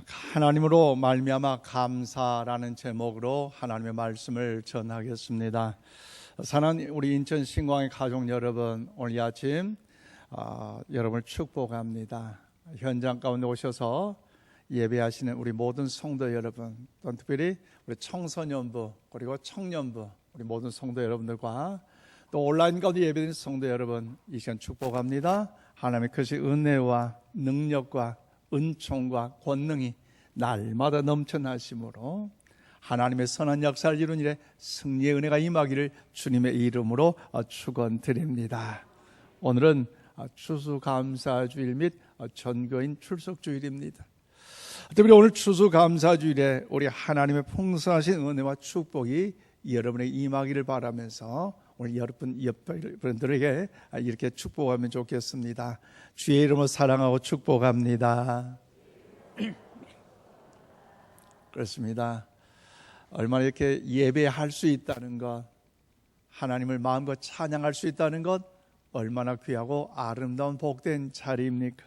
하나님으로 말미암아 감사라는 제목으로 하나님의 말씀을 전하겠습니다. 사랑하는 우리 인천 신광의 가족 여러분, 오늘 이 아침 여러분을 축복합니다. 현장 가운데 오셔서 예배하시는 우리 모든 성도 여러분, 또 특별히 우리 청소년부 그리고 청년부 우리 모든 성도 여러분들과 또 온라인 가운데 예배드리는 성도 여러분, 이 시간 축복합니다. 하나님의 크신 은혜와 능력과 은총과 권능이 날마다 넘쳐나심으로 하나님의 선한 역사를 이룬 일에 승리의 은혜가 임하기를 주님의 이름으로 축원드립니다. 오늘은 추수감사주일 및 전교인 출석주일입니다. 특별히 오늘 추수감사주일에 우리 하나님의 풍성하신 은혜와 축복이 여러분에게 임하기를 바라면서 오늘 여러분들에게 이렇게 축복하면 좋겠습니다. 주의 이름으로 사랑하고 축복합니다. 그렇습니다. 얼마나 이렇게 예배할 수 있다는 것, 하나님을 마음껏 찬양할 수 있다는 것, 얼마나 귀하고 아름다운 복된 자리입니까?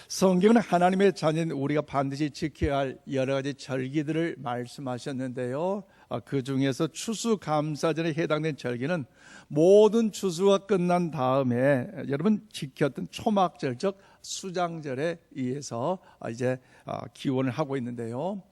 성경은 하나님의 자녀인 우리가 반드시 지켜야 할 여러 가지 절기들을 말씀하셨는데요, 그 중에서 추수감사절에 해당된 절기는 모든 추수가 끝난 다음에 여러분 지켰던 초막절, 즉 수장절에 의해서 이제 기원을 하고 있는데요,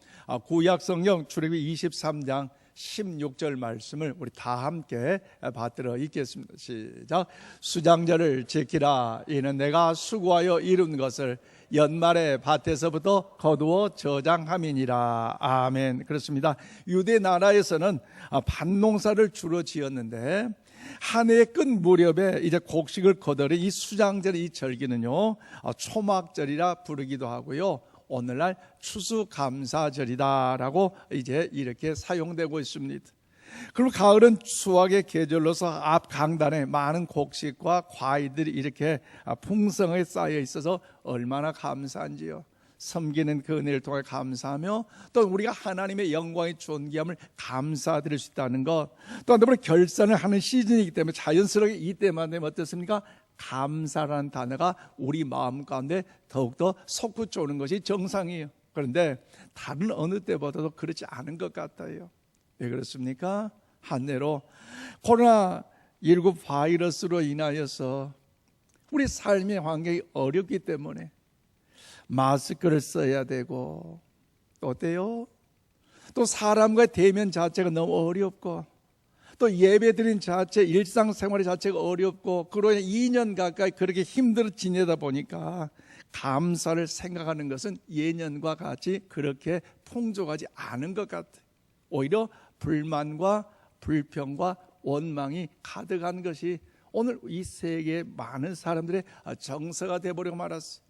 구약 성경 출애굽기 23장 16절 말씀을 우리 다 함께 받들어 읽겠습니다. 시작. 수장절을 지키라. 이는 내가 수고하여 이룬 것을 연말에 밭에서부터 거두어 저장함이니라. 아멘. 그렇습니다. 유대 나라에서는 밭농사를 주로 지었는데 한 해의 끝 무렵에 이제 곡식을 거두는 이 수장절의 이 절기는요, 초막절이라 부르기도 하고요, 오늘날 추수감사절이다라고 이제 이렇게 사용되고 있습니다. 그리고 가을은 수확의 계절로서 앞 강단에 많은 곡식과 과일들이 이렇게 풍성하게 쌓여 있어서 얼마나 감사한지요. 섬기는 그 은혜를 통해 감사하며 또 우리가 하나님의 영광의 존귀함을 감사드릴 수 있다는 것, 또한 결산을 하는 시즌이기 때문에 자연스럽게 이때만 되면 어떻습니까? 감사라는 단어가 우리 마음 가운데 더욱더 솟구쳐오는 것이 정상이에요. 그런데 다른 어느 때보다도 그렇지 않은 것 같아요. 왜 그렇습니까? 한 해로 코로나19 바이러스로 인하여서 우리 삶의 환경이 어렵기 때문에 마스크를 써야 되고, 또 어때요? 또 사람과 대면 자체가 너무 어렵고, 또 예배드린 자체, 일상생활 자체가 어렵고, 그러니 2년 가까이 그렇게 힘들어 지내다 보니까 감사를 생각하는 것은 예년과 같이 그렇게 풍족하지 않은 것 같아요. 오히려 불만과 불평과 원망이 가득한 것이 오늘 이 세계의 많은 사람들의 정서가 되어버리고 말았어요.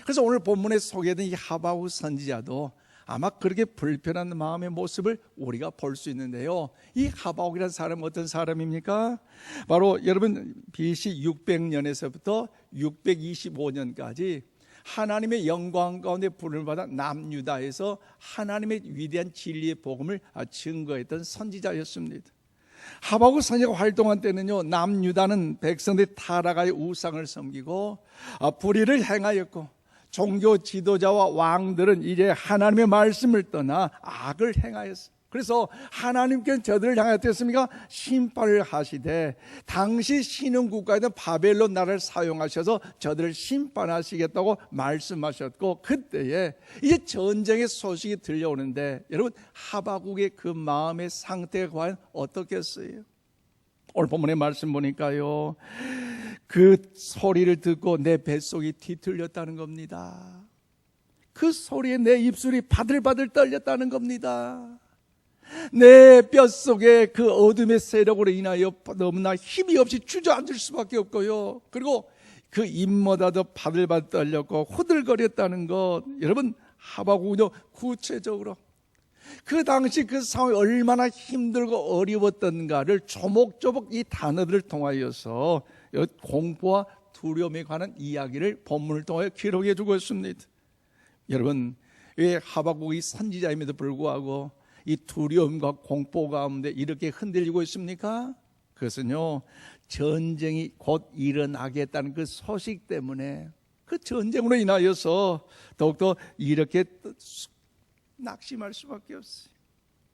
그래서 오늘 본문에 소개된 이 하박국 선지자도 아마 그렇게 불편한 마음의 모습을 우리가 볼 수 있는데요, 이 하박국이라는 사람은 어떤 사람입니까? 바로 여러분 BC 600년에서부터 625년까지 하나님의 영광 가운데 부름을 받아 남유다에서 하나님의 위대한 진리의 복음을 증거했던 선지자였습니다. 하박국 선지자가 활동한 때는요, 남유다는 백성들이 타락하여 우상을 섬기고 불의를 행하였고, 종교 지도자와 왕들은 이제 하나님의 말씀을 떠나 악을 행하였어요. 그래서 하나님께는 저들을 향하여 어땠습니까? 심판을 하시되, 당시 신흥국가였던 바벨론 나라를 사용하셔서 저들을 심판하시겠다고 말씀하셨고, 그때에 이제 전쟁의 소식이 들려오는데 여러분, 하박국의 그 마음의 상태가 과연 어떻겠어요? 오늘 본문의 말씀 보니까요, 그 소리를 듣고 내 뱃속이 뒤틀렸다는 겁니다. 그 소리에 내 입술이 바들바들 떨렸다는 겁니다. 내 뼛속에 그 어둠의 세력으로 인하여 너무나 힘이 없이 주저앉을 수밖에 없고요, 그리고 그 입모다도 바들바들 떨렸고 후들거렸다는 것. 여러분, 하박국은요, 구체적으로 그 당시 그 상황이 얼마나 힘들고 어려웠던가를 조목조목 이 단어들을 통하여서 공포와 두려움에 관한 이야기를 본문을 통해 기록해 주고 있습니다. 여러분, 왜 하박국이 선지자임에도 불구하고 이 두려움과 공포 가운데 이렇게 흔들리고 있습니까? 그것은요, 전쟁이 곧 일어나겠다는 그 소식 때문에 그 전쟁으로 인하여서 더욱더 이렇게 낙심할 수밖에 없어요.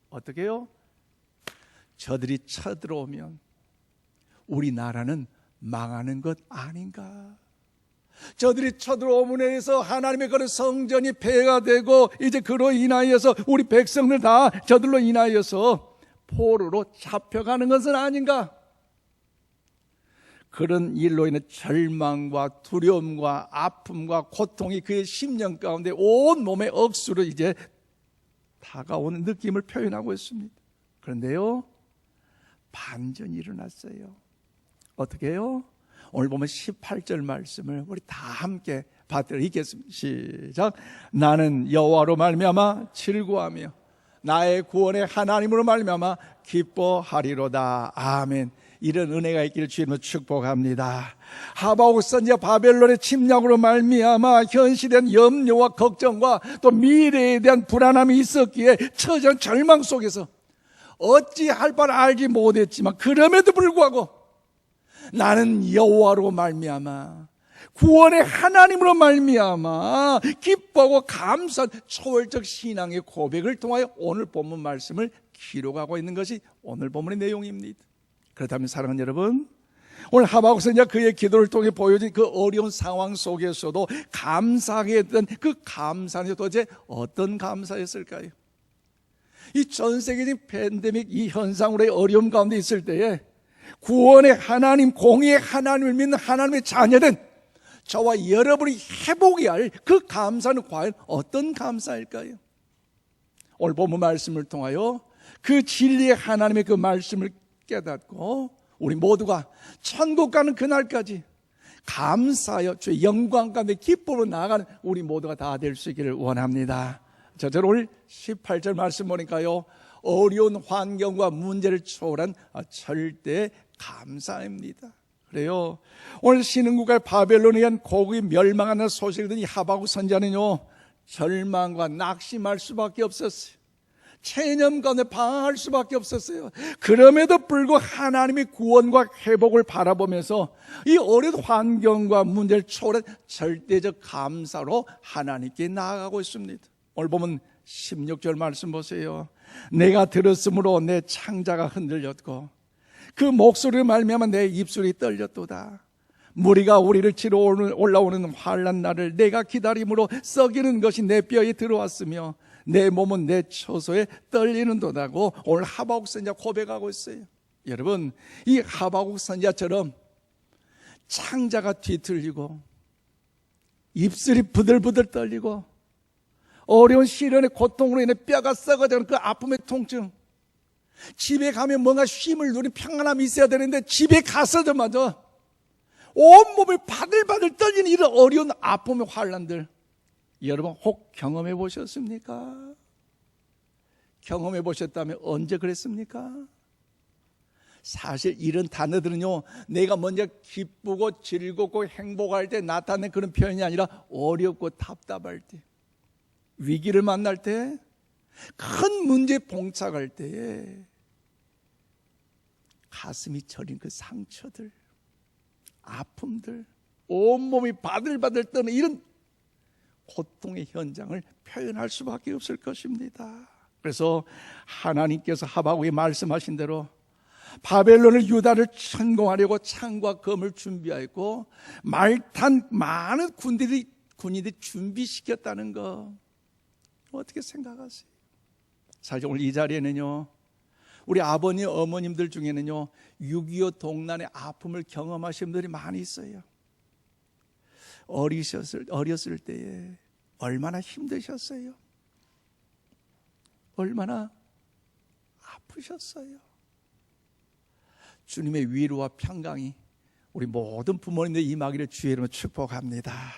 어떻게 해요? 저들이 쳐들어오면 우리나라는 망하는 것 아닌가? 저들이 쳐들어옴으로 해서 하나님의 그런 성전이 폐해가 되고 이제 그로 인하여서 우리 백성들 다 저들로 인하여서 포로로 잡혀가는 것은 아닌가? 그런 일로 인해 절망과 두려움과 아픔과 고통이 그의 심령 가운데 온 몸의 억수로 이제 다가오는 느낌을 표현하고 있습니다. 그런데요, 반전이 일어났어요. 어떻게 해요? 오늘 보면 18절 말씀을 우리 다 함께 받들어 읽겠습니다. 시작. 나는 여호와로 말미암아 즐거워하며 나의 구원의 하나님으로 말미암아 기뻐하리로다. 아멘. 이런 은혜가 있기를 주님으로 축복합니다. 하박국 선지자 바벨론의 침략으로 말미암아 현실된 염려와 걱정과 또 미래에 대한 불안함이 있었기에 처절한 절망 속에서 어찌할 바를 알지 못했지만 그럼에도 불구하고 나는 여호와로 말미암아 구원의 하나님으로 말미암아 기뻐하고 감사한 초월적 신앙의 고백을 통하여 오늘 본문 말씀을 기록하고 있는 것이 오늘 본문의 내용입니다. 그렇다면 사랑하는 여러분, 오늘 하박국 선지자 그의 기도를 통해 보여진 그 어려운 상황 속에서도 감사하게 했던 그 감사는 도대체 어떤 감사였을까요? 이 전 세계적인 팬데믹 이 현상으로의 어려움 가운데 있을 때에 구원의 하나님, 공의의 하나님을 믿는 하나님의 자녀된 저와 여러분이 회복해야 할 그 감사는 과연 어떤 감사일까요? 오늘 본문 말씀을 통하여 그 진리의 하나님의 그 말씀을 깨닫고 우리 모두가 천국 가는 그날까지 감사하여 주의 영광 가운데 기쁨으로 나아가는 우리 모두가 다 될 수 있기를 원합니다. 저는 오늘 18절 말씀 보니까요, 어려운 환경과 문제를 초월한 절대 감사입니다. 그래요, 오늘 신흥국가 바벨론에 의한 고국이 멸망하는 소식을 듣는 이 하박국 선지자는요 절망과 낙심할 수밖에 없었어요. 체념 가운데 방황할 수밖에 없었어요. 그럼에도 불구하고 하나님의 구원과 회복을 바라보면서 이 어려운 환경과 문제를 초월한 절대적 감사로 하나님께 나아가고 있습니다. 오늘 보면 16절 말씀 보세요. 내가 들었으므로 내 창자가 흔들렸고 그 목소리를 말미암아 내 입술이 떨렸도다. 무리가 우리를 치러 올라오는 환난 날을 내가 기다림으로 썩이는 것이 내 뼈에 들어왔으며 내 몸은 내 처소에 떨리는도다고 오늘 하박국 선지자 고백하고 있어요. 여러분, 이 하박국 선지자처럼 창자가 뒤틀리고 입술이 부들부들 떨리고 어려운 시련의 고통으로 인해 뼈가 썩어지는 그 아픔의 통증, 집에 가면 뭔가 쉼을 누린 평안함이 있어야 되는데 집에 가서자마자 온몸이 바들바들 떨리는 이런 어려운 아픔의 환난들, 여러분 혹 경험해 보셨습니까? 경험해 보셨다면 언제 그랬습니까? 사실 이런 단어들은요, 내가 먼저 기쁘고 즐겁고 행복할 때 나타낸 그런 표현이 아니라 어렵고 답답할 때, 위기를 만날 때, 큰 문제에 봉착할 때에 가슴이 저린 그 상처들, 아픔들, 온몸이 바들바들 떠는 이런 고통의 현장을 표현할 수밖에 없을 것입니다. 그래서 하나님께서 하박국에 말씀하신 대로 바벨론을 유다를 침공하려고 창과 검을 준비하였고 말탄 많은 군인들이 준비시켰다는 거 어떻게 생각하세요? 사실 오늘 이 자리에는요, 우리 아버님, 어머님들 중에는요 6.25 동란의 아픔을 경험하신 분들이 많이 있어요. 어렸을 때에 얼마나 힘드셨어요? 얼마나 아프셨어요? 주님의 위로와 평강이 우리 모든 부모님들 임하기를 주의 이름으로 축복합니다.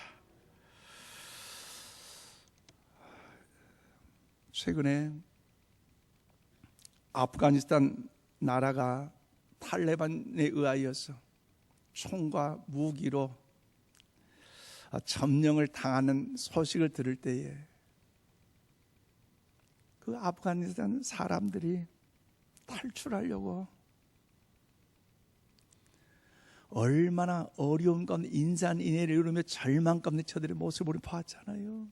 최근에 아프가니스탄 나라가 탈레반에 의하여서 총과 무기로 점령을 당하는 소식을 들을 때에 그 아프가니스탄 사람들이 탈출하려고 얼마나 어려운 가운데 인산인해를 이루며 절망 가운데 저들의 모습을 우리 봤잖아요.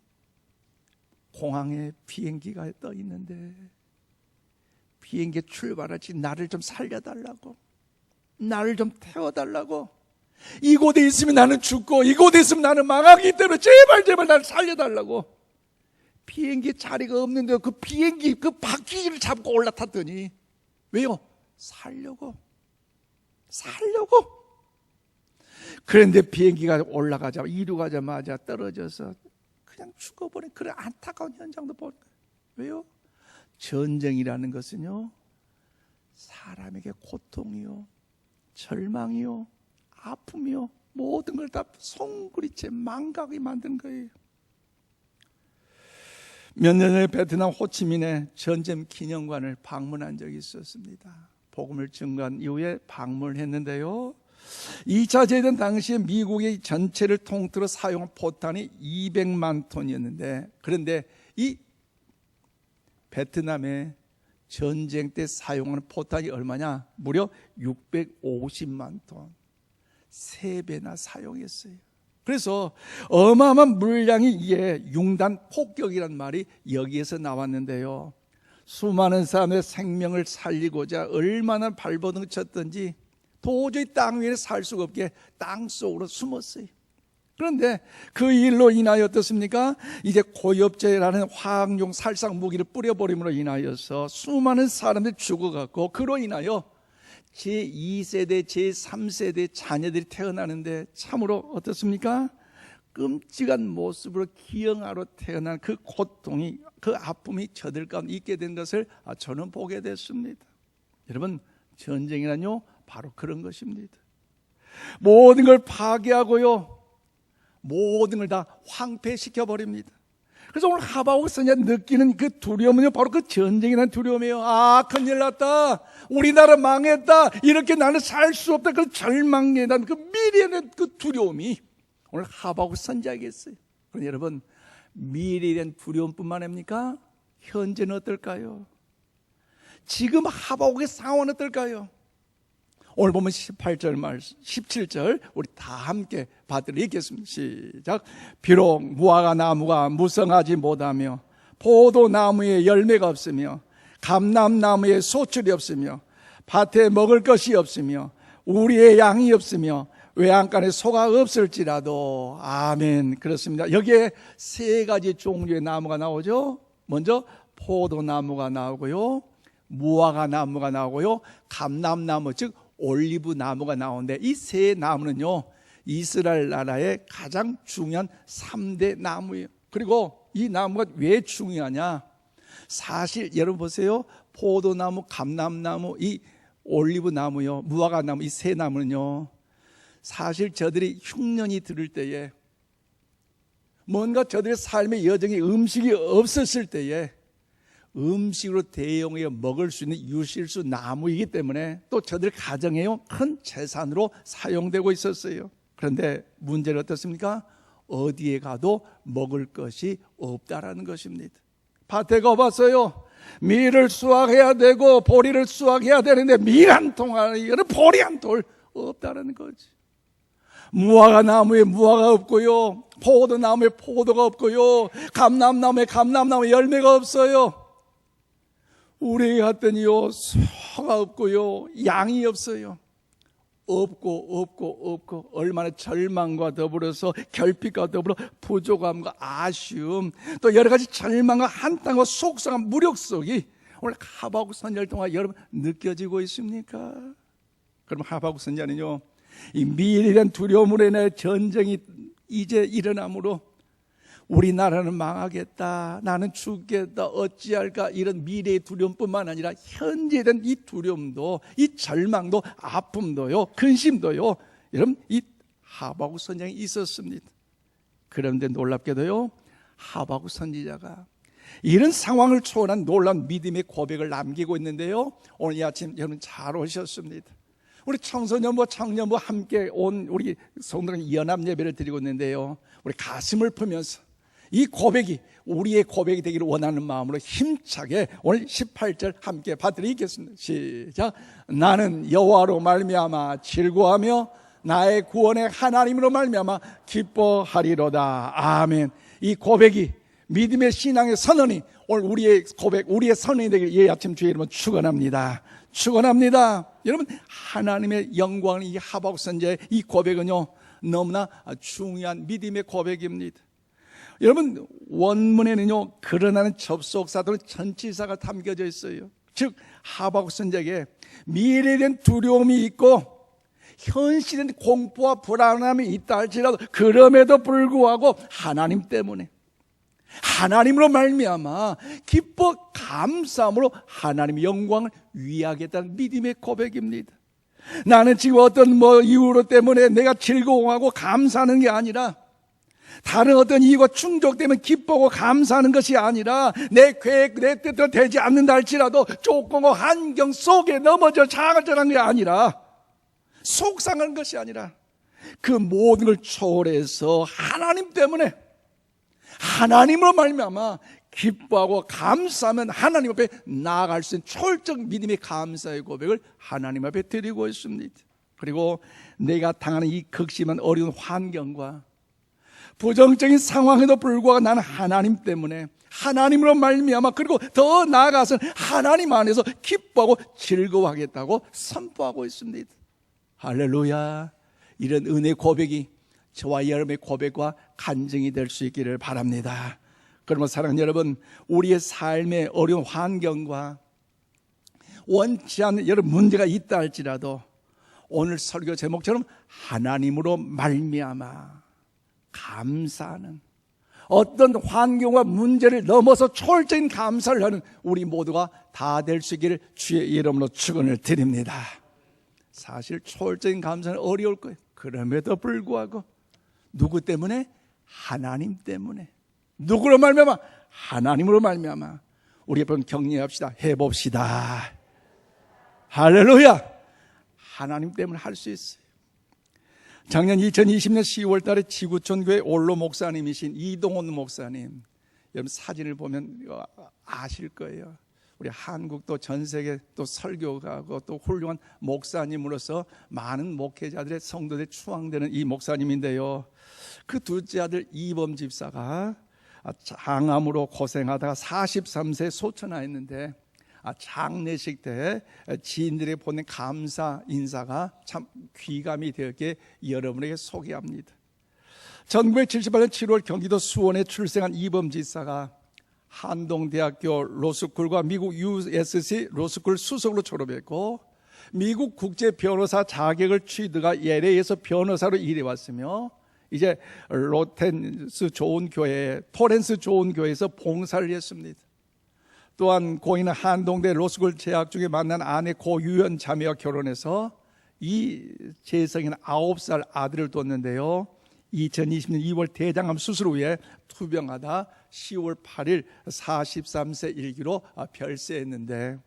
공항에 비행기가 떠 있는데 비행기 출발하지 나를 좀 살려달라고, 나를 좀 태워달라고, 이곳에 있으면 나는 죽고 이곳에 있으면 나는 망하기 때문에 제발 나를 살려달라고. 비행기 자리가 없는데 그 비행기 그 바퀴를 잡고 올라탔더니 왜요? 살려고. 그런데 비행기가 올라가자마자 이륙하자마자 떨어져서 그냥 죽어버린 그런 안타까운 현장도 보는 거예요. 왜요? 전쟁이라는 것은요, 사람에게 고통이요, 절망이요, 아픔이요, 모든 걸 다 송구리째 망가게 만든 거예요. 몇 년 전에 베트남 호치민의 전쟁 기념관을 방문한 적이 있었습니다. 복음을 증거한 이후에 방문했는데요, 2차 대전 당시에 미국의 전체를 통틀어 사용한 포탄이 200만 톤이었는데, 그런데 이 베트남의 전쟁 때 사용하는 포탄이 얼마냐? 무려 650만 톤, 3배나 사용했어요. 그래서 어마어마한 물량이 이게 융단 폭격이란 말이 여기에서 나왔는데요, 수많은 사람의 생명을 살리고자 얼마나 발버둥 쳤던지 도저히 땅 위에 살 수가 없게 땅 속으로 숨었어요. 그런데 그 일로 인하여 어떻습니까? 이제 고엽제라는 화학용 살상 무기를 뿌려버림으로 인하여서 수많은 사람들이 죽어갔고, 그로 인하여 제2세대, 제3세대 자녀들이 태어나는데 참으로 어떻습니까? 끔찍한 모습으로 기형아로 태어난 그 고통이, 그 아픔이 저들 가운데 있게 된 것을 저는 보게 됐습니다. 여러분, 전쟁이란요 바로 그런 것입니다. 모든 걸 파괴하고요, 모든 걸 다 황폐시켜 버립니다. 그래서 오늘 하바국 선지자가 느끼는 그 두려움은요, 바로 그 전쟁이라는 두려움이에요. 아, 큰일 났다, 우리나라 망했다, 이렇게 나는 살 수 없다, 그 절망에 대한 그 미래에 대한 그 두려움이 오늘 하바국 선지자에게 있어요. 그런데 여러분, 미래에 대한 두려움뿐만 아닙니까? 현재는 어떨까요? 지금 하바국의 상황은 어떨까요? 오늘 보면 18절 말씀, 17절 우리 다 함께 받들어 읽겠습니다. 시작. 비록 무화과 나무가 무성하지 못하며 포도나무에 열매가 없으며 감람나무에 소출이 없으며 밭에 먹을 것이 없으며 우리의 양이 없으며 외양간에 소가 없을지라도. 아멘. 그렇습니다. 여기에 세 가지 종류의 나무가 나오죠. 먼저 포도나무가 나오고요, 무화과 나무가 나오고요, 감람나무 즉 올리브 나무가 나오는데, 이 세 나무는요 이스라엘 나라의 가장 중요한 3대 나무예요. 그리고 이 나무가 왜 중요하냐? 사실 여러분 보세요, 포도나무, 감람나무, 이 올리브 나무요, 무화과 나무, 이 세 나무는요, 사실 저들이 흉년이 들을 때에, 뭔가 저들의 삶의 여정에 음식이 없었을 때에 음식으로 대용해 먹을 수 있는 유실수 나무이기 때문에 또 저들 가정에요 큰 재산으로 사용되고 있었어요. 그런데 문제는 어떻습니까? 어디에 가도 먹을 것이 없다라는 것입니다. 밭에 가봤어요. 밀을 수확해야 되고 보리를 수확해야 되는데 밀 한 통 안에 보리 한 돌 없다라는 거지. 무화과 나무에 무화과 없고요, 포도나무에 포도가 없고요, 감람나무에 감람나무 열매가 없어요. 우리에게 갔더니요 소가 없고요, 양이 없어요. 없고 얼마나 절망과 더불어서 결핍과 더불어 부족함과 아쉬움, 또 여러 가지 절망과 한탄과 속상한 무력 속이 오늘 하바국 선지자를 통해 여러분 느껴지고 있습니까? 그럼 하바국 선지자는요, 이 미래에 대한 두려움으로 인해 전쟁이 이제 일어나므로 우리나라는 망하겠다, 나는 죽겠다, 어찌할까, 이런 미래의 두려움뿐만 아니라 현재에 대한 이 두려움도, 이 절망도, 아픔도요, 근심도요, 여러분 이 하바국 선지자에 있었습니다. 그런데 놀랍게도요, 하바국 선지자가 이런 상황을 초월한 놀라운 믿음의 고백을 남기고 있는데요, 오늘 이 아침 여러분 잘 오셨습니다. 우리 청소년부, 청년부 함께 온 우리 성도들 연합 예배를 드리고 있는데요, 우리 가슴을 풀면서 이 고백이 우리의 고백이 되기를 원하는 마음으로 힘차게 오늘 18절 함께 받들어 읽겠습니다. 시작. 나는 여호와로 말미암아 즐거워하며 나의 구원의 하나님으로 말미암아 기뻐하리로다. 아멘. 이 고백이 믿음의 신앙의 선언이 오늘 우리의 고백, 우리의 선언이 되길 이 아침 주의 이름으로 축원합니다. 축원합니다. 여러분, 하나님의 영광을 이 하박국 선지자의 이 고백은요 너무나 중요한 믿음의 고백입니다. 여러분, 원문에는요 그러나는 접속사도 전치사가 담겨져 있어요. 즉 하박국 선지자에게 미래에 대한 두려움이 있고 현실엔 공포와 불안함이 있다 할지라도 그럼에도 불구하고 하나님 때문에, 하나님으로 말미암아 기뻐 감사함으로 하나님의 영광을 위하겠다는 믿음의 고백입니다. 나는 지금 어떤 이유로 때문에 내가 즐거워하고 감사하는 게 아니라, 다른 어떤 이유가 충족되면 기뻐하고 감사하는 것이 아니라, 내 계획, 내 뜻대로 되지 않는다 할지라도 조금의 환경 속에 넘어져 좌절한 게 아니라, 속상한 것이 아니라, 그 모든 걸 초월해서 하나님 때문에, 하나님으로 말미암아 기뻐하고 감사하면 하나님 앞에 나아갈 수 있는 초월적 믿음의 감사의 고백을 하나님 앞에 드리고 있습니다. 그리고 내가 당하는 이 극심한 어려운 환경과 부정적인 상황에도 불구하고 나는 하나님 때문에, 하나님으로 말미암아, 그리고 더 나아가서는 하나님 안에서 기뻐하고 즐거워하겠다고 선포하고 있습니다. 할렐루야. 이런 은혜 고백이 저와 여러분의 고백과 간증이 될 수 있기를 바랍니다. 그러면 사랑하는 여러분, 우리의 삶의 어려운 환경과 원치 않는 여러 문제가 있다 할지라도 오늘 설교 제목처럼 하나님으로 말미암아 감사하는, 어떤 환경과 문제를 넘어서 초월적인 감사를 하는 우리 모두가 다 될 수 있기를 주의 이름으로 축원을 드립니다. 사실 초월적인 감사는 어려울 거예요. 그럼에도 불구하고 누구 때문에? 하나님 때문에. 누구로 말미암아? 하나님으로 말미암아. 우리 한번 격려합시다. 해봅시다. 할렐루야. 하나님 때문에 할 수 있어요. 작년 2020년 10월 달에 지구촌교회 올로 목사님이신 이동훈 목사님, 여러분 사진을 보면 아실 거예요. 우리 한국도 전 세계 또 설교가고 또 훌륭한 목사님으로서 많은 목회자들의 성도들의 추앙되는 이 목사님인데요, 그 둘째 아들 이범 집사가 장암으로 고생하다가 43세 소천하였는데, 장례식 때 지인들에게 보낸 감사 인사가 참 귀감이 되었기에 여러분에게 소개합니다. 1978년 7월 경기도 수원에 출생한 이범 집사가 한동대학교 로스쿨과 미국 USC 로스쿨 수석으로 졸업했고, 미국 국제 변호사 자격을 취득하 LA에서 변호사로 일해왔으며, 이제 로렌스 좋은 교회, 토렌스 좋은 교회에서 봉사를 했습니다. 또한 고인은 한동대 로스쿨 재학 중에 만난 아내 고유연 자매와 결혼해서 이 재성인 9살 아들을 뒀는데요, 2020년 2월 대장암 수술 후에 투병하다 10월 8일 43세 일기로 별세했는데,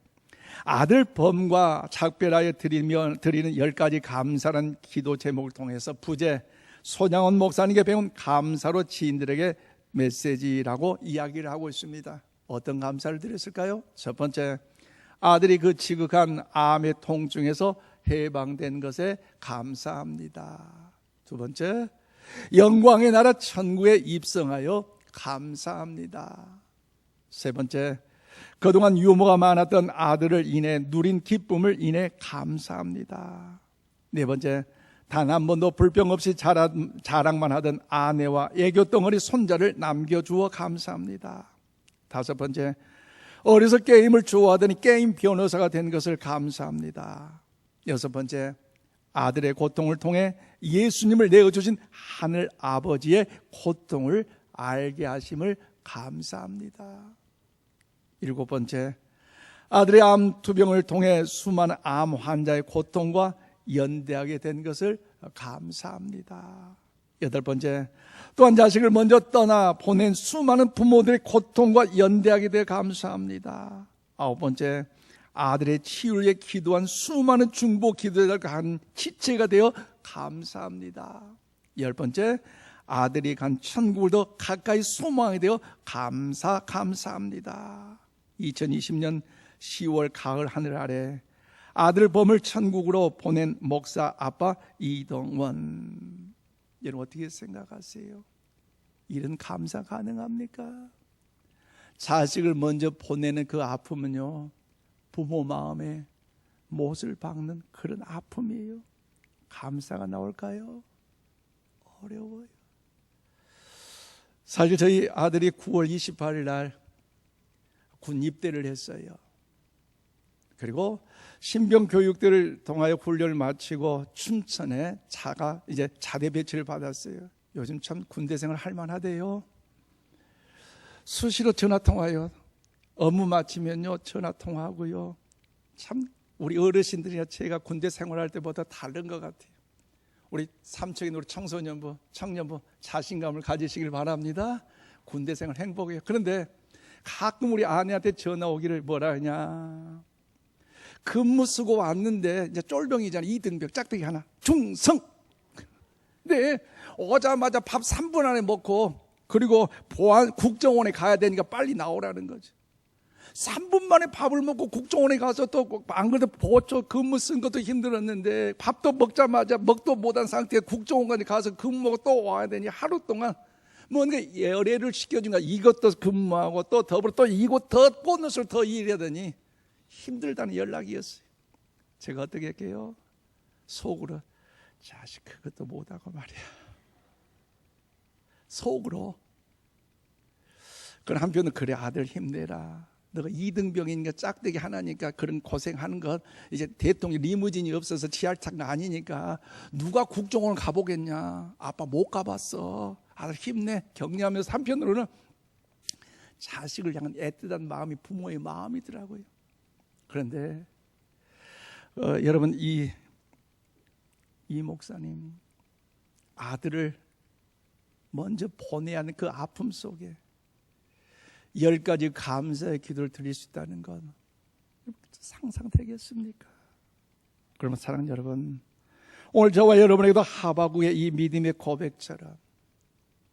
아들 범과 작별하여 드리는 10가지 감사라는 기도 제목을 통해서 부제 손양원 목사님께 배운 감사로 지인들에게 메시지라고 이야기를 하고 있습니다. 어떤 감사를 드렸을까요? 첫 번째, 아들이 그 지극한 암의 통증에서 해방된 것에 감사합니다. 두 번째, 영광의 나라 천국에 입성하여 감사합니다. 세 번째, 그동안 유모가 많았던 아들을 인해 누린 기쁨을 인해 감사합니다. 네 번째, 단 한 번도 불평 없이 자랑만 하던 아내와 애교 덩어리 손자를 남겨주어 감사합니다. 다섯 번째, 어려서 게임을 좋아하더니 게임 변호사가 된 것을 감사합니다. 여섯 번째, 아들의 고통을 통해 예수님을 내어주신 하늘 아버지의 고통을 알게 하심을 감사합니다. 일곱 번째, 아들의 암 투병을 통해 수많은 암 환자의 고통과 연대하게 된 것을 감사합니다. 여덟 번째, 또한 자식을 먼저 떠나 보낸 수많은 부모들의 고통과 연대하게 되어 감사합니다. 아홉 번째, 아들의 치유를 위해 기도한 수많은 중보 기도자들과 한 지체가 되어 감사합니다. 열 번째, 아들이 간 천국을 더 가까이 소망하게 되어 감사합니다. 2020년 10월 가을 하늘 아래 아들 범을 천국으로 보낸 목사 아빠 이동원. 여러분 어떻게 생각하세요? 이런 감사 가능합니까? 자식을 먼저 보내는 그 아픔은요, 부모 마음에 못을 박는 그런 아픔이에요. 감사가 나올까요? 어려워요. 사실 저희 아들이 9월 28일 날 군 입대를 했어요. 그리고 신병 교육대를 통하여 훈련을 마치고 춘천에 차가 이제 자대 배치를 받았어요. 요즘 참 군대 생활 할 만하대요. 수시로 전화 통화요. 업무 마치면요 전화 통화하고요. 참 우리 어르신들이나 제가 군대 생활할 때보다 다른 것 같아요. 우리 삼척인 우리 청소년부, 청년부 자신감을 가지시길 바랍니다. 군대 생활 행복해요. 그런데 가끔 우리 아내한테 전화 오기를 뭐라 하냐, 근무 쓰고 왔는데 이제 쫄병이잖아. 이등병 짝대기 하나 중성. 네, 오자마자 밥 3분 안에 먹고 그리고 보안 국정원에 가야 되니까 빨리 나오라는 거죠. 3분 만에 밥을 먹고 국정원에 가서 또 안 그래도 보초 근무 쓴 것도 힘들었는데 밥도 먹자마자 먹도 못한 상태에 국정원까지 가서 근무하고 또 와야 되니 하루 동안 뭔가 열애를 시켜준 거야. 이것도 근무하고 또 더불어 또 이곳 더 보너스를 더 일하더니 힘들다는 연락이었어요. 제가 어떻게 할게요? 속으로 자식 그것도 못하고 말이야. 속으로. 그런 한편은 그래 아들 힘내라. 너가 이등병이니까 짝대기 하나니까 그런 고생하는 것 이제 대통령 리무진이 없어서 지하차가 아니니까 누가 국정원을 가보겠냐. 아빠 못 가봤어. 아들 힘내 격려하면서 한편으로는 자식을 향한 애틋한 마음이 부모의 마음이더라고요. 그런데 여러분 이 목사님 아들을 먼저 보내야 하는 그 아픔 속에 10가지 감사의 기도를 드릴 수 있다는 건 상상되겠습니까? 그러면 사랑하는 여러분, 오늘 저와 여러분에게도 하바국의 이 믿음의 고백처럼,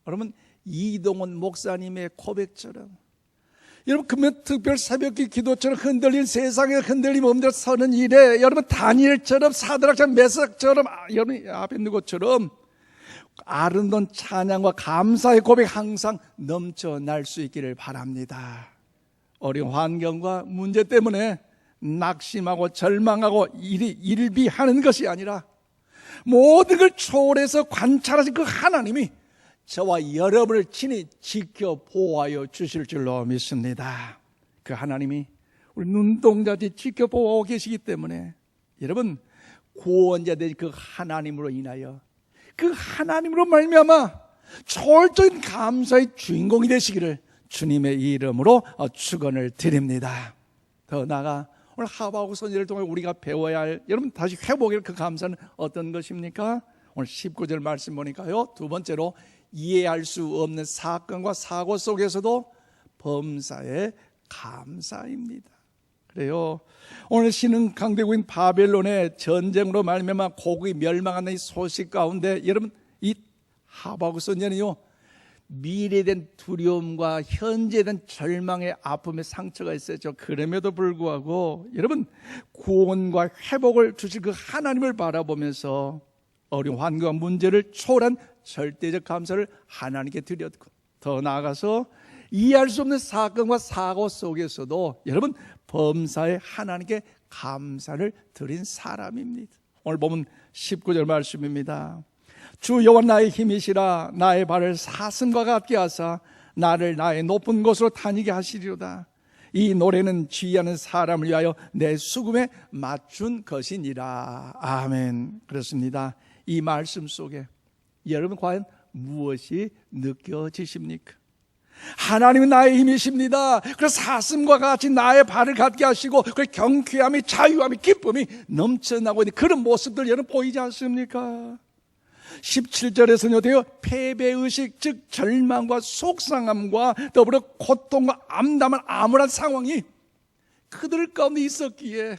여러분 이동원 목사님의 고백처럼, 여러분 금요 특별 새벽기 기도처럼 흔들린 세상에 흔들림 없는 서는 일에 여러분 다니엘처럼 사드락처럼 메삭처럼 여러분 앞에 있는 것처럼 아름다운 찬양과 감사의 고백 항상 넘쳐날 수 있기를 바랍니다. 어려운 환경과 문제 때문에 낙심하고 절망하고 일비하는 것이 아니라 모든 걸 초월해서 관찰하신 그 하나님이 저와 여러분을 친히 지켜 보호하여 주실 줄로 믿습니다. 그 하나님이 우리 눈동자같이 지켜 보호하고 계시기 때문에 여러분 구원자 된 그 하나님으로 인하여 그 하나님으로 말미암아 초월적인 감사의 주인공이 되시기를 주님의 이름으로 축원을 드립니다. 더 나아가 오늘 하바국 선지를 통해 우리가 배워야 할 여러분 다시 회복할 그 감사는 어떤 것입니까? 오늘 19절 말씀 보니까요, 두 번째로 이해할 수 없는 사건과 사고 속에서도 범사의 감사입니다. 그래요. 오늘 신흥 강대국인 바벨론의 전쟁으로 말미암아 고국이 멸망하는 이 소식 가운데 여러분 이 하바국 선지는요 미래된 두려움과 현재된 절망의 아픔의 상처가 있었죠. 그럼에도 불구하고 여러분 구원과 회복을 주실 그 하나님을 바라보면서 어려운 환경과 문제를 초월한 절대적 감사를 하나님께 드렸고, 더 나아가서 이해할 수 없는 사건과 사고 속에서도 여러분 범사에 하나님께 감사를 드린 사람입니다. 오늘 보면 19절 말씀입니다. 주 여호와 나의 힘이시라. 나의 발을 사슴과 같게 하사 나를 나의 높은 곳으로 다니게 하시리로다. 이 노래는 지휘하는 사람을 위하여 내 수금에 맞춘 것이니라. 아멘. 그렇습니다. 이 말씀 속에 여러분 과연 무엇이 느껴지십니까? 하나님은 나의 힘이십니다. 그래서 사슴과 같이 나의 발을 갖게 하시고 그 경쾌함이 자유함이 기쁨이 넘쳐나고 있는 그런 모습들 여러분 보이지 않습니까? 17절에서는 어때요? 패배의식, 즉 절망과 속상함과 더불어 고통과 암담한 암울한 상황이 그들 가운데 있었기에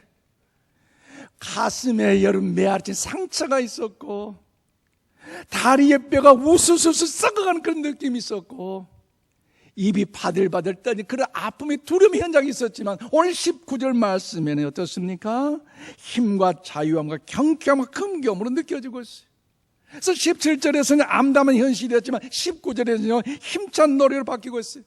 가슴에 여름 메아리친 상처가 있었고 다리의 뼈가 우수수수 썩어가는 그런 느낌이 있었고 입이 바들바들 떠는 그런 아픔의 두려움의 현장이 있었지만 오늘 19절 말씀에는 어떻습니까? 힘과 자유함과 경쾌함과 긍휼함으로 느껴지고 있어요. 그래서 17절에서는 암담한 현실이었지만 19절에서는 힘찬 노래로 바뀌고 있어요.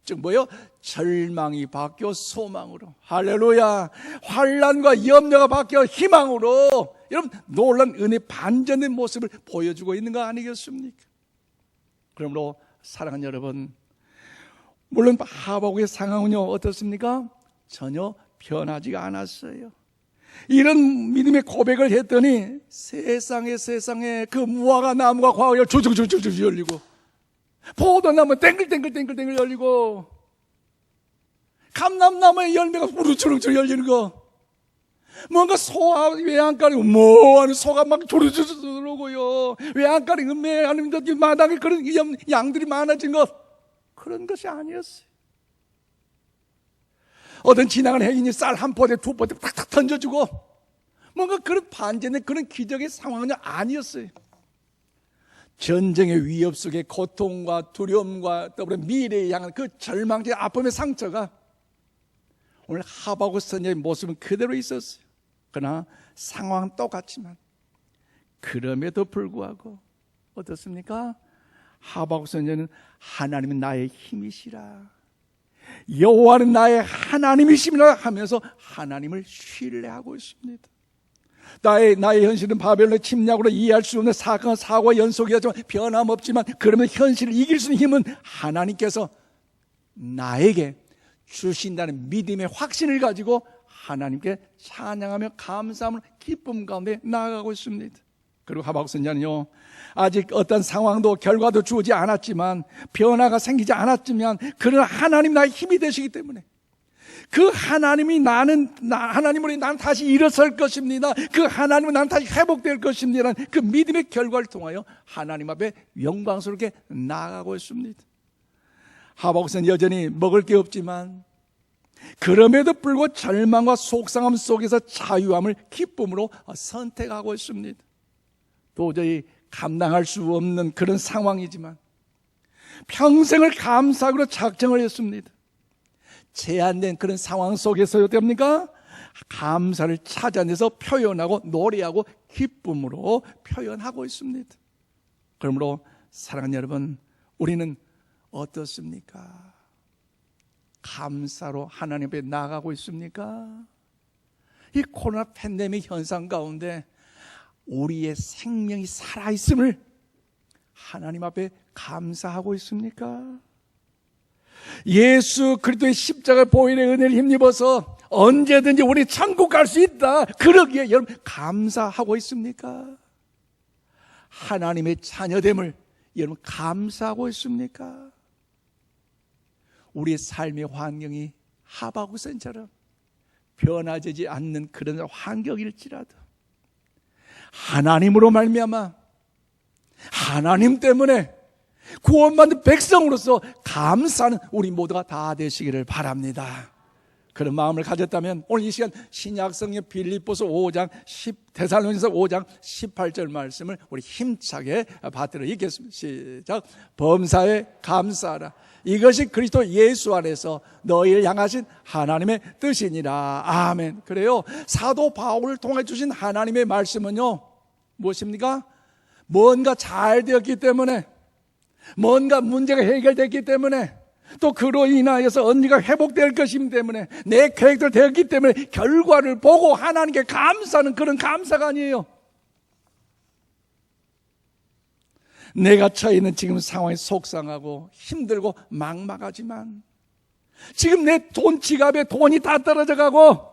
즉 뭐요? 절망이 바뀌어 소망으로. 할렐루야. 환난과 염려가 바뀌어 희망으로. 여러분, 놀란 은혜 반전의 모습을 보여주고 있는 거 아니겠습니까? 그러므로 사랑하는 여러분, 물론 하박국의 상황은요 어떻습니까? 전혀 변하지가 않았어요. 이런 믿음의 고백을 했더니 세상에 그 무화과 나무가 과거에 조조조조조 열리고, 포도나무 땡글땡글 열리고, 감람나무의 열매가 우르르르 열리는 거, 뭔가 소와 외양간이 뭐하는 소가 막 조르르르 오고요, 외양간이 음매하는 마당에 그런 양들이 많아진 것, 그런 것이 아니었어요. 어떤 지나가는 행인이 쌀 한 포대 두 포대 탁탁 던져주고, 뭔가 그런 반전의 그런 기적의 상황은 아니었어요. 전쟁의 위협 속에 고통과 두려움과 더불어 미래에 향한 그 절망의 아픔의 상처가 오늘 하박국 선지자의 모습은 그대로 있었어요. 그러나 상황은 똑같지만 그럼에도 불구하고 어떻습니까? 하박국 선지자는 하나님은 나의 힘이시라, 여호와는 나의 하나님이시라 하면서 하나님을 신뢰하고 있습니다. 나의 현실은 바벨론의 침략으로 이해할 수 없는 사고와 연속이었지만 변함없지만 그러면 현실을 이길 수 있는 힘은 하나님께서 나에게 주신다는 믿음의 확신을 가지고 하나님께 찬양하며 감사하며 기쁨 가운데 나아가고 있습니다. 그리고 하박국 선지자는요, 아직 어떤 상황도 결과도 주어지지 않았지만, 변화가 생기지 않았지만, 그러나 하나님 나의 힘이 되시기 때문에 그 하나님이 하나님으로 나는 다시 일어설 것입니다, 그 하나님은 나는 다시 회복될 것입니다, 그 믿음의 결과를 통하여 하나님 앞에 영광스럽게 나아가고 있습니다. 하박국은 여전히 먹을 게 없지만 그럼에도 불구하고 절망과 속상함 속에서 자유함을 기쁨으로 선택하고 있습니다. 도저히 감당할 수 없는 그런 상황이지만 평생을 감사하기로 작정을 했습니다. 제한된 그런 상황 속에서 어떻습니까? 감사를 찾아내서 표현하고 노래하고 기쁨으로 표현하고 있습니다. 그러므로 사랑하는 여러분, 우리는 어떻습니까? 감사로 하나님 앞에 나아가고 있습니까? 이 코로나 팬데믹 현상 가운데 우리의 생명이 살아있음을 하나님 앞에 감사하고 있습니까? 예수 그리스도의 십자가 보혈의 은혜를 힘입어서 언제든지 우리 천국 갈 수 있다, 그러기에 여러분 감사하고 있습니까? 하나님의 자녀됨을 여러분 감사하고 있습니까? 우리의 삶의 환경이 하박국 선처럼 변화되지 않는 그런 환경일지라도 하나님으로 말미암아 하나님 때문에 구원받은 백성으로서 감사하는 우리 모두가 다 되시기를 바랍니다. 그런 마음을 가졌다면 오늘 이 시간 신약성경 빌립보서 5장 데살로니가서 5장 18절 말씀을 우리 힘차게 받들어 읽겠습니다. 시작. 범사에 감사하라, 이것이 그리스도 예수 안에서 너희를 향하신 하나님의 뜻이니라. 아멘. 그래요, 사도 바울을 통해 주신 하나님의 말씀은요 무엇입니까? 뭔가 잘 되었기 때문에, 뭔가 문제가 해결됐기 때문에, 또 그로 인하여서 언니가 회복될 것이기 때문에, 내 계획대로 되었기 때문에 결과를 보고 하나님께 감사하는 그런 감사가 아니에요. 내가 처해 있는 지금 상황이 속상하고 힘들고 막막하지만, 지금 내 지갑에 돈이 다 떨어져 가고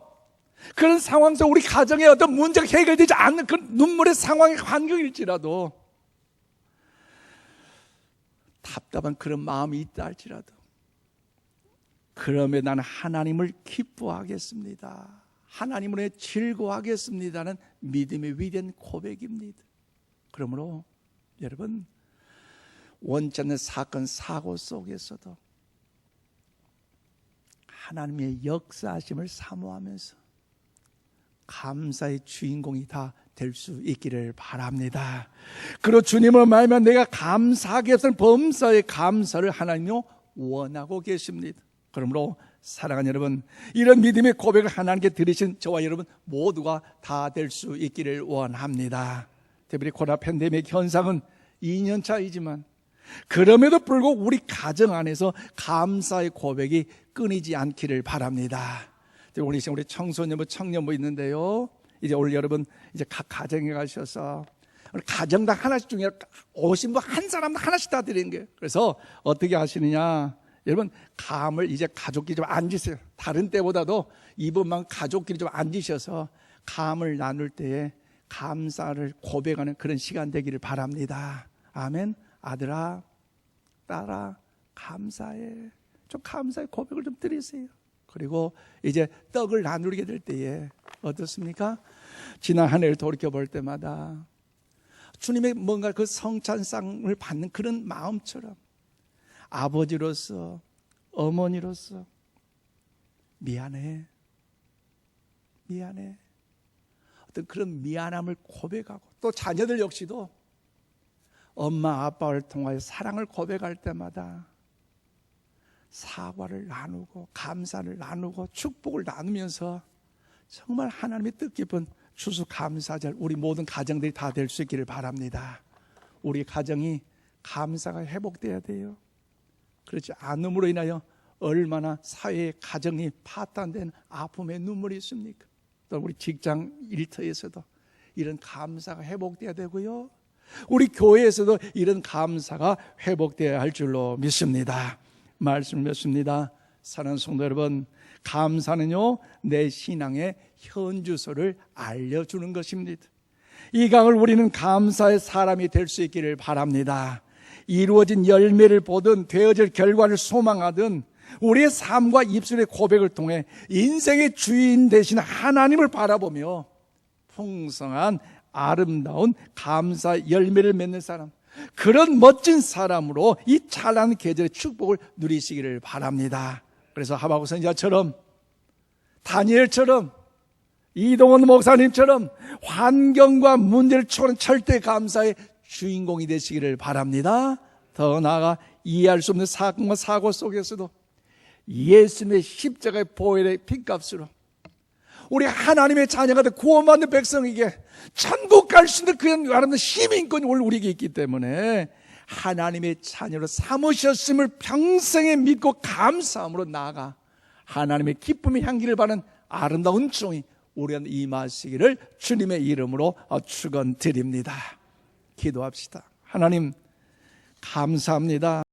그런 상황 속 우리 가정에 어떤 문제가 해결되지 않는 그 눈물의 상황의 환경일지라도, 답답한 그런 마음이 있다 할지라도, 그러면 나는 하나님을 기뻐하겠습니다, 하나님으로 즐거워하겠습니다는 믿음의 위대한 고백입니다. 그러므로 여러분, 원치 않는 사건 사고 속에서도 하나님의 역사하심을 사모하면서 감사의 주인공이 다 될 수 있기를 바랍니다. 그리고 주님을 말하면 내가 감사하게 해서는 범사의 감사를 하나님요 원하고 계십니다. 그러므로 사랑하는 여러분, 이런 믿음의 고백을 하나님께 드리신 저와 여러분 모두가 다 될 수 있기를 원합니다. 특별히 코로나 팬데믹 현상은 2년 차이지만 그럼에도 불구하고 우리 가정 안에서 감사의 고백이 끊이지 않기를 바랍니다. 우리 청소년부, 청년부 있는데요. 이제 오늘 여러분 이제 각 가정에 가셔서 가정당 하나씩 중에 오신 분 한 사람당 하나씩 다 드리는 거예요. 그래서 어떻게 하시느냐? 여러분 감을 이제 가족끼리 좀 앉으세요. 다른 때보다도 이번만 가족끼리 좀 앉으셔서 감을 나눌 때에 감사를 고백하는 그런 시간 되기를 바랍니다. 아멘. 아들아, 딸아, 감사해. 좀 감사의 고백을 좀 드리세요. 그리고 이제 떡을 나누게 될 때에 어떻습니까? 지난 한 해를 돌이켜 볼 때마다 주님의 뭔가 그 성찬상을 받는 그런 마음처럼 아버지로서, 어머니로서 미안해. 어떤 그런 미안함을 고백하고, 또 자녀들 역시도 엄마 아빠를 통하여 사랑을 고백할 때마다 사과를 나누고 감사를 나누고 축복을 나누면서 정말 하나님의 뜻깊은 추수감사절 우리 모든 가정들이 다 될 수 있기를 바랍니다. 우리 가정이 감사가 회복돼야 돼요. 그렇지 않음으로 인하여 얼마나 사회의 가정이 파탄된 아픔의 눈물이 있습니까? 또 우리 직장 일터에서도 이런 감사가 회복돼야 되고요, 우리 교회에서도 이런 감사가 회복돼야 할 줄로 믿습니다. 말씀을 맺습니다. 사랑하는 성도 여러분, 감사는요 내 신앙의 현주소를 알려주는 것입니다. 이 강을 우리는 감사의 사람이 될 수 있기를 바랍니다. 이루어진 열매를 보든 되어질 결과를 소망하든 우리의 삶과 입술의 고백을 통해 인생의 주인 되신 하나님을 바라보며 풍성한 아름다운 감사 열매를 맺는 사람, 그런 멋진 사람으로 이 찬란한 계절의 축복을 누리시기를 바랍니다. 그래서 하박국 선지자처럼, 다니엘처럼, 이동원 목사님처럼 환경과 문제를 초월한 절대 감사의 주인공이 되시기를 바랍니다. 더 나아가 이해할 수 없는 사건과 사고 속에서도 예수님의 십자가의 보혈의 핏값으로 우리 하나님의 자녀가 된 구원받는 백성에게 천국 갈 수 있는 그런 아름다운 시민권이 오늘 우리에게 있기 때문에 하나님의 자녀로 삼으셨음을 평생에 믿고 감사함으로 나아가 하나님의 기쁨의 향기를 받는 아름다운 종이 우리한테 임하시기를 주님의 이름으로 축원드립니다. 기도합시다. 하나님 감사합니다.